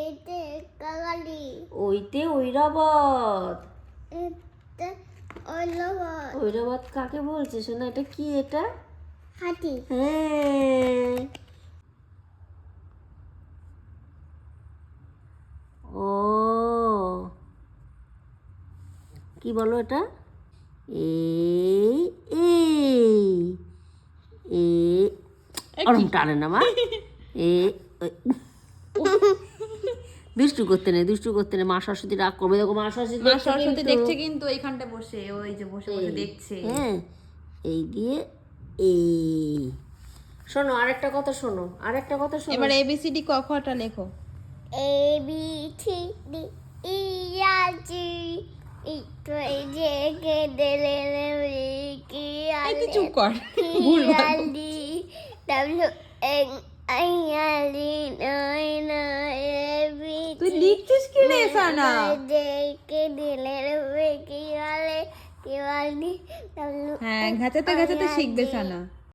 এতে কাগালি ওইতে ঐরাবত। এতে অলবত ঐরাবত কাকে বলছে শোনা? এটা কি? এটা হাতি হ্যাঁ। ও কি বলো এটা? এই এই এ ওরম টানে না মা। এ দুষ্টু করতে নেই, দুষ্টু করতে নেই। মা সরস্বতী রাগ করবে। দেখো মা সরস্বতী মা দেখছে সরস্বতী কিন্তু। দেখছে কিন্তু এইখানটা বসে, ওই যে বসে বসে দেখছে। হ্যাঁ এই দিয়ে এই। শোনো আরেকটা কথা শোনো, আরেকটা কথা শোনো। এবার এবিসিডি ক খটা লেখো। A B C D E আর জি একটু এই যে কে দেলে কি এই তুই চুপ কর, ভুল ভাল আলি ডাব্লিউ এন আই এল ই ন এ বি তুই লিখছিস কি রে সানা? যে কে দিলে কি আলে কি আলি ডাব্লিউ হ্যাঁ, ঘাঁচাতে ঘাঁচাতে শিখবে সানা।